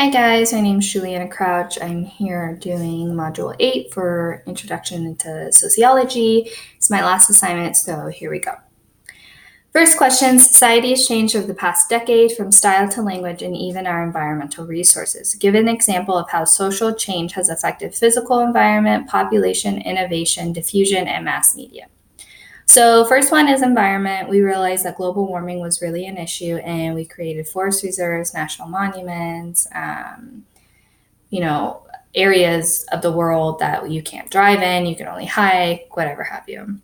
Hi guys, my name is Juliana Crouch. I'm here doing Module 8 for Introduction into Sociology. It's my last assignment, so here we go. First question, society has changed over the past decade from style to language and even our environmental resources. Give an example of how social change has affected physical environment, population, innovation, diffusion, and mass media. So first one is environment. We realized that global warming was really an issue, and we created forest reserves, national monuments, areas of the world that you can't drive in, you can only hike, whatever have you.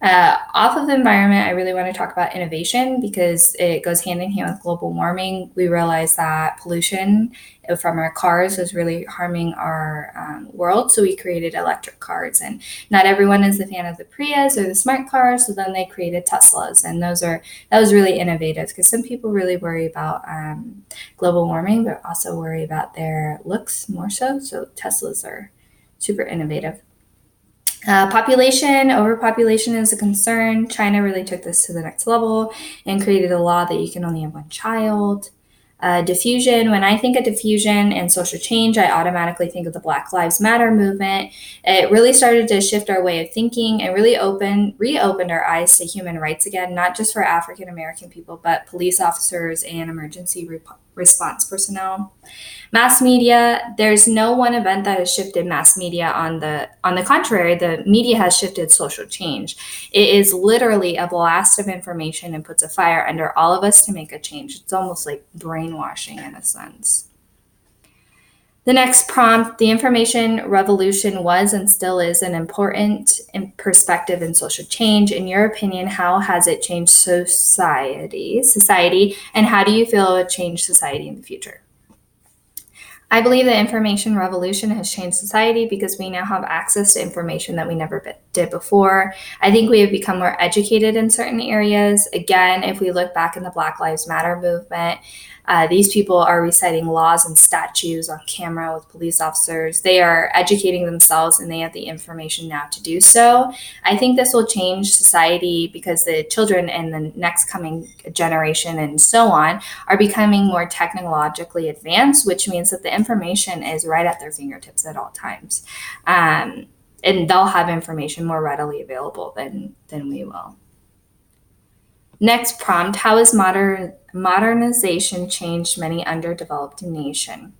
Off of the environment, I really want to talk about innovation because it goes hand in hand with global warming. We realized that pollution from our cars was really harming our world, so we created electric cars. And not everyone is a fan of the Prius or the smart cars, so then they created Teslas, and that was really innovative because some people really worry about global warming, but also worry about their looks more so. So Teslas are super innovative. Overpopulation is a concern. China really took this to the next level and created a law that you can only have one child. Diffusion, when I think of diffusion and social change, I automatically think of the Black Lives Matter movement. It really started to shift our way of thinking and really reopened our eyes to human rights again, not just for African American people, but police officers and emergency response personnel. Mass media, there's no one event that has shifted mass media. On the contrary, the media has shifted social change. It is literally a blast of information and puts a fire under all of us to make a change. It's almost like brainwashing in a sense. The next prompt, the information revolution was and still is an important perspective in social change. In your opinion, how has it changed society, and how do you feel it will change society in the future? I believe the information revolution has changed society because we now have access to information that we never did before. I think we have become more educated in certain areas. Again, if we look back in the Black Lives Matter movement, these people are reciting laws and statutes on camera with police officers. They are educating themselves and they have the information now to do so. I think this will change society because the children and the next coming generation and so on are becoming more technologically advanced, which means that the information is right at their fingertips at all times. And they'll have information more readily available than we will. Next prompt, how has modernization changed many underdeveloped nations?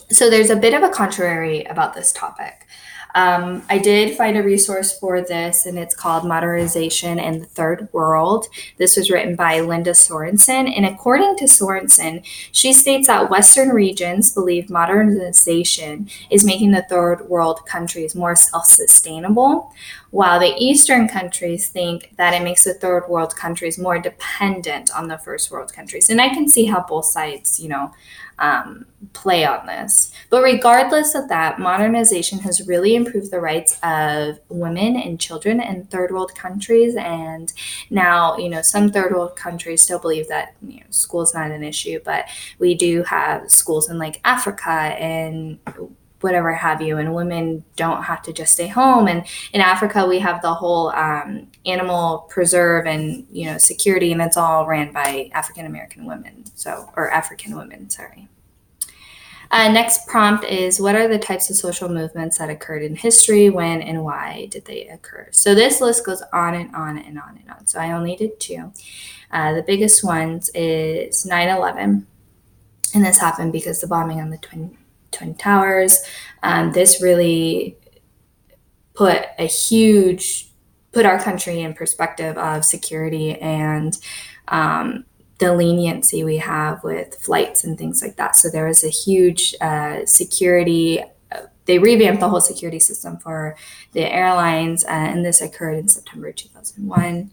So there's a bit of a contrary about this topic. I did find a resource for this, and it's called Modernization in the Third World. This was written by Linda Sorensen, and according to Sorensen, she states that Western regions believe modernization is making the third world countries more self-sustainable, while the Eastern countries think that it makes the third world countries more dependent on the first world countries. And I can see how both sides, play on this. But regardless of that, modernization has really improved the rights of women and children in third world countries. And now, some third world countries still believe that school is not an issue, but we do have schools in like Africa and whatever have you, and women don't have to just stay home. And in Africa, we have the whole animal preserve and security, and it's all ran by African American women. African women, sorry. Next prompt is, what are the types of social movements that occurred in history, when and why did they occur? So this list goes on and on and on and on. So I only did two. The biggest ones is 9/11, and this happened because the bombing on the Twin Towers. This really put our country in perspective of security and the leniency we have with flights and things like that. So there was a huge security. They revamped the whole security system for the airlines, and this occurred in September 2001.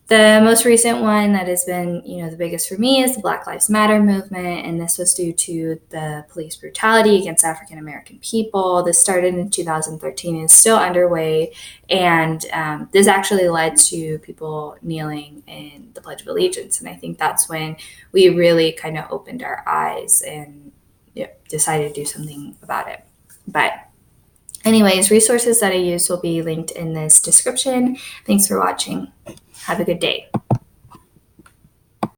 The most recent one that has been, the biggest for me is the Black Lives Matter movement, and this was due to the police brutality against African American people. This started in 2013 and is still underway, and this actually led to people kneeling in the Pledge of Allegiance, and I think that's when we really kind of opened our eyes and decided to do something about it. But anyways, resources that I use will be linked in this description. Thanks for watching. Have a good day.